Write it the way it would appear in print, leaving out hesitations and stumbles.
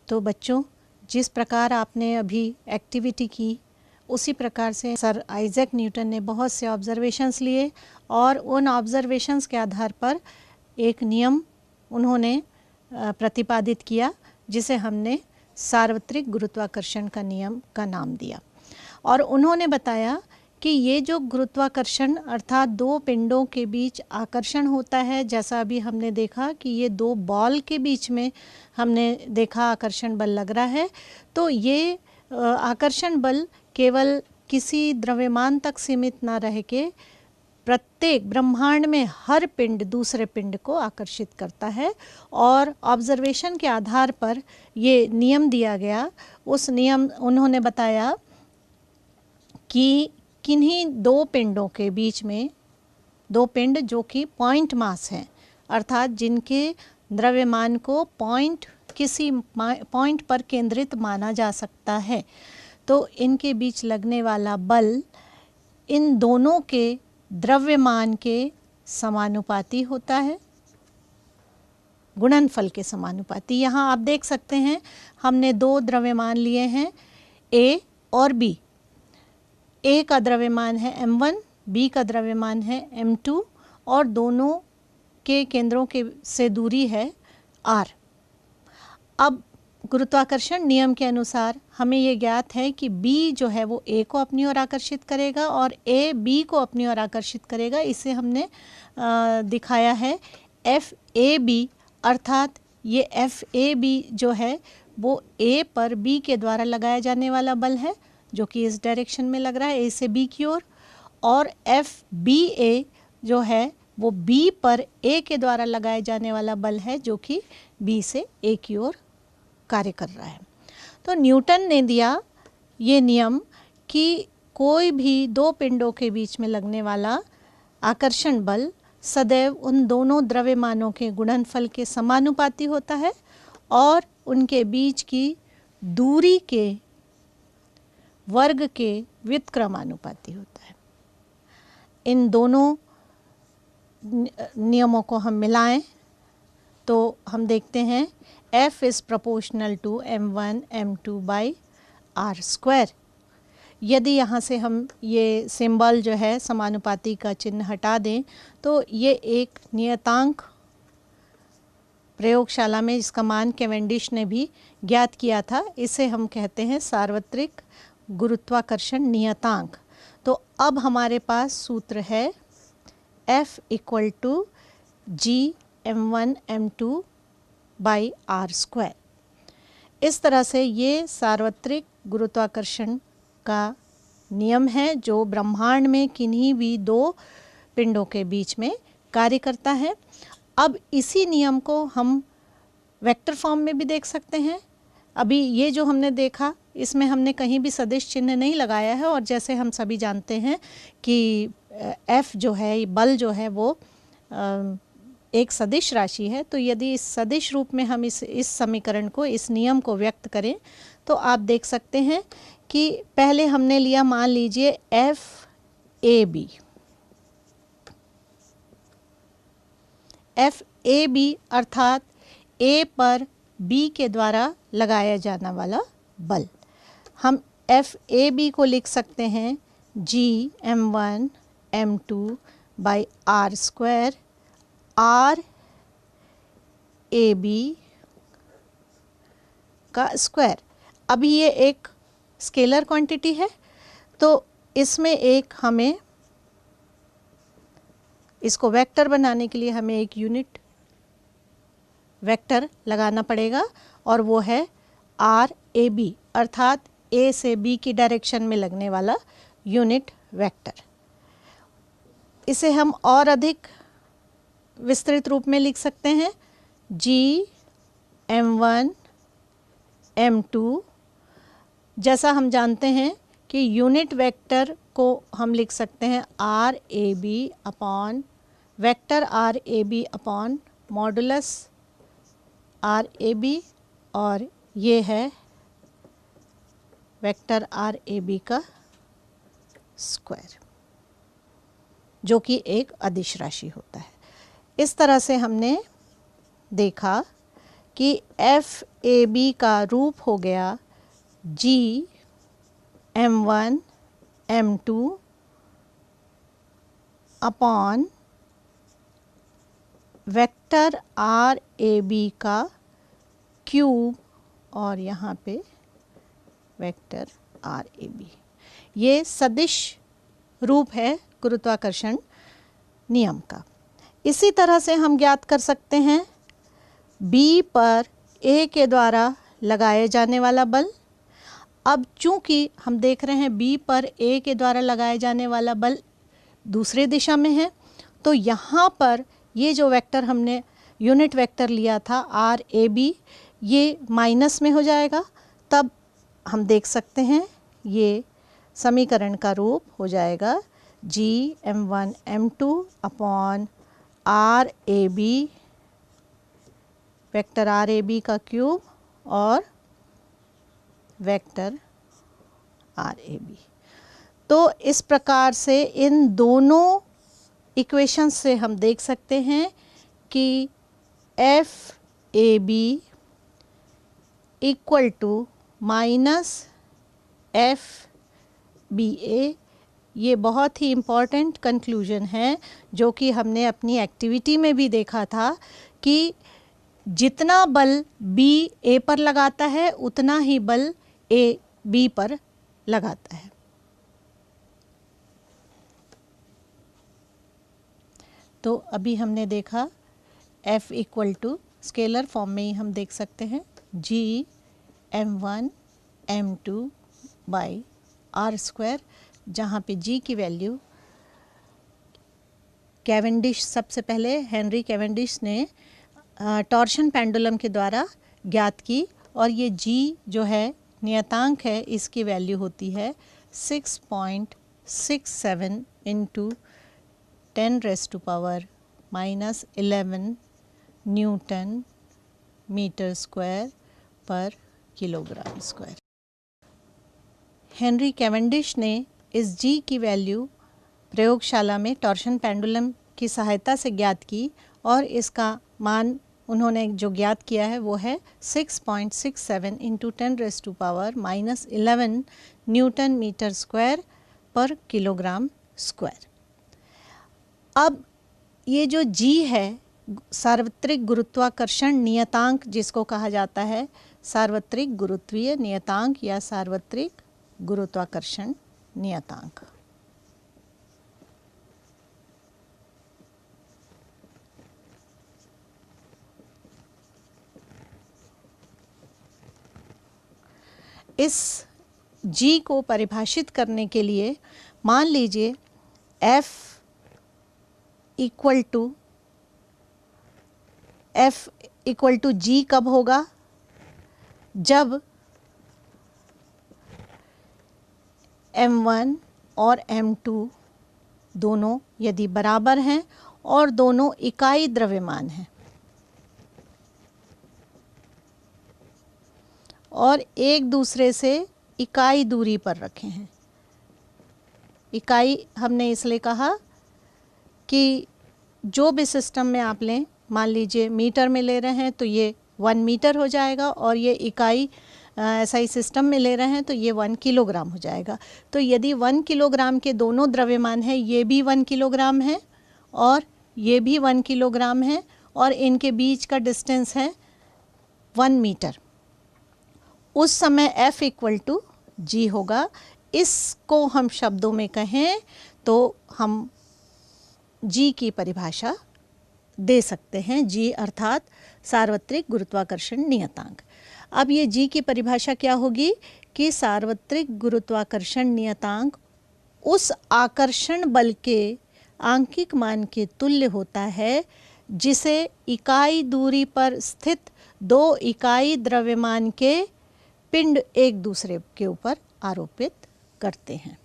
तो बच्चों, जिस प्रकार आपने अभी एक्टिविटी की उसी प्रकार से सर आइजैक न्यूटन ने बहुत से ऑब्जर्वेशंस लिए और उन ऑब्जर्वेशंस के आधार पर एक नियम उन्होंने प्रतिपादित किया जिसे हमने सार्वत्रिक गुरुत्वाकर्षण का नियम का नाम दिया। और उन्होंने बताया कि ये जो गुरुत्वाकर्षण अर्थात दो पिंडों के बीच आकर्षण होता है, जैसा अभी हमने देखा कि ये दो बॉल के बीच में हमने देखा आकर्षण बल लग रहा है, तो ये आकर्षण बल केवल किसी द्रव्यमान तक सीमित ना रह के प्रत्येक ब्रह्मांड में हर पिंड दूसरे पिंड को आकर्षित करता है। और ऑब्जर्वेशन के आधार पर ये नियम दिया गया। उस नियम उन्होंने बताया कि किन्हीं दो पिंडों के बीच में, दो पिंड जो कि पॉइंट मास हैं अर्थात जिनके द्रव्यमान को किसी पॉइंट पर केंद्रित माना जा सकता है, तो इनके बीच लगने वाला बल इन दोनों के द्रव्यमान के समानुपाती होता है, गुणनफल के समानुपाती। यहाँ आप देख सकते हैं हमने दो द्रव्यमान लिए हैं A और B। A का द्रव्यमान है m1, B का द्रव्यमान है m2 और दोनों के केंद्रों के से दूरी है r। अब गुरुत्वाकर्षण नियम के अनुसार हमें ये ज्ञात है कि B जो है वो A को अपनी ओर आकर्षित करेगा और A B को अपनी ओर आकर्षित करेगा। इसे हमने दिखाया है FAB, अर्थात ये FAB जो है वो A पर B के द्वारा लगाया जाने वाला बल है जो कि इस डायरेक्शन में लग रहा है A से B की ओर, और FBA जो है वो B पर A के द्वारा लगाए जाने वाला बल है जो कि B से A की ओर कार्य कर रहा है। तो न्यूटन ने दिया ये नियम कि कोई भी दो पिंडों के बीच में लगने वाला आकर्षण बल सदैव उन दोनों द्रव्यमानों के गुणनफल के समानुपाती होता है और उनके बीच की दूरी के वर्ग के व्युत्क्रमानुपाती होता है। इन दोनों नियमों को हम मिलाएं तो हम देखते हैं F is proportional to m1 m2 by r square। यदि यहाँ से हम ये सिंबल जो है समानुपाती का चिन्ह हटा दें तो ये एक नियतांक प्रयोगशाला में इसका मान कैवेंडिश ने भी ज्ञात किया था, इसे हम कहते हैं सार्वत्रिक गुरुत्वाकर्षण नियतांक। तो अब हमारे पास सूत्र है F equal to G m1 m2 by r square. इस तरह से ये सार्वत्रिक गुरुत्वाकर्षण का नियम है जो ब्रह्मांड में किन्हीं भी दो पिंडों के बीच में कार्य करता है। अब इसी नियम को हम वेक्टर फॉर्म में भी देख सकते हैं। अभी ये जो हमने देखा इसमें हमने कहीं भी सदिश चिन्ह नहीं लगाया है, और जैसे हम सभी जानते हैं कि F जो है, बल जो है वो एक सदिश राशि है। तो यदि इस सदिश रूप में हम इस समीकरण को, इस नियम को व्यक्त करें तो आप देख सकते हैं कि पहले हमने लिया, मान लीजिए FAB अर्थात A पर B के द्वारा लगाया जाने वाला बल। हम FAB को लिख सकते हैं G m1 m2 by r square, r AB का स्क्वायर। अभी ये एक स्केलर क्वांटिटी है तो इसमें एक हमें इसको वेक्टर बनाने के लिए हमें एक यूनिट वेक्टर लगाना पड़ेगा और वो है RAB अर्थात A से B की डायरेक्शन में लगने वाला यूनिट वेक्टर। इसे हम और अधिक विस्तृत रूप में लिख सकते हैं G m1 m2। जैसा हम जानते हैं कि यूनिट वेक्टर को हम लिख सकते हैं RAB upon vector RAB upon modulus RAB, और ये है वेक्टर RAB का स्क्वायर जो कि एक अदिश राशि होता है। इस तरह से हमने देखा कि FAB का रूप हो गया G M1 M2 upon vector RAB का क्यूब और यहाँ पे वेक्टर RAB। ये सदिश रूप है गुरुत्वाकर्षण नियम का। इसी तरह से हम ज्ञात कर सकते हैं B पर A के द्वारा लगाए जाने वाला बल। अब चूंकि हम देख रहे हैं B पर A के द्वारा लगाए जाने वाला बल दूसरे दिशा में है, तो यहाँ पर ये जो वेक्टर हमने यूनिट वेक्टर लिया था RAB, ये माइनस में हो जाएगा। तब हम देख सकते हैं ये समीकरण का रूप हो जाएगा G M1 M2 upon RAB, vector RAB का क्यूब और वेक्टर RAB। तो इस प्रकार से इन दोनों इक्वेशन से हम देख सकते हैं कि FAB equal to minus FBA। ये बहुत ही इम्पॉर्टेंट कंक्लूजन है जो कि हमने अपनी एक्टिविटी में भी देखा था कि जितना बल B A पर लगाता है उतना ही बल A B पर लगाता है। तो अभी हमने देखा F equal to scalar form में ही हम देख सकते हैं G M1 M2 by R square, जहाँ पे G की वैल्यू कैवेंडिश, सबसे पहले हेनरी कैवेंडिश ने टॉर्शन पेंडुलम के द्वारा ज्ञात की, और ये G जो है नियतांक है, इसकी वैल्यू होती है 6.67 इंटू 10⁻⁻11 न्यूटन मीटर स्क्वायर पर किलोग्राम स्क्वायर। हेनरी कैवेंडिश ने इस G की वैल्यू प्रयोगशाला में टॉर्शन पेंडुलम की सहायता से ज्ञात की, और इसका मान उन्होंने जो ज्ञात किया है वो है 6.67 इंटू 10⁻⁻11 न्यूटन मीटर स्क्वायर पर किलोग्राम स्क्वायर। अब ये जो G है, सार्वत्रिक गुरुत्वाकर्षण नियतांक जिसको कहा जाता है, सार्वत्रिक गुरुत्वीय नियतांक या सार्वत्रिक गुरुत्वाकर्षण नियतांक। इस G को परिभाषित करने के लिए मान लीजिए F इक्वल टू G कब होगा, जब M1 और M2 दोनों यदि बराबर हैं और दोनों इकाई द्रव्यमान हैं और एक दूसरे से इकाई दूरी पर रखे हैं। इकाई हमने इसलिए कहा कि जो भी सिस्टम में आप लें, मान लीजिए मीटर में ले रहे हैं तो ये 1 मीटर हो जाएगा, और ये इकाई SI सिस्टम में ले रहे हैं तो ये 1 किलोग्राम हो जाएगा। तो यदि 1 किलोग्राम के दोनों द्रव्यमान है, ये भी 1 किलोग्राम है और ये भी 1 किलोग्राम है, और इनके बीच का डिस्टेंस है 1 मीटर, उस समय F इक्वल टू G होगा। इसको हम शब्दों में कहें तो हम G की परिभाषा दे सकते हैं, G अर्थात सार्वत्रिक गुरुत्वाकर्षण नियतांक। अब ये G की परिभाषा क्या होगी कि सार्वत्रिक गुरुत्वाकर्षण नियतांक उस आकर्षण बल के आंकिक मान के तुल्य होता है जिसे इकाई दूरी पर स्थित 2 इकाई द्रव्यमान के पिंड एक दूसरे के ऊपर आरोपित करते हैं।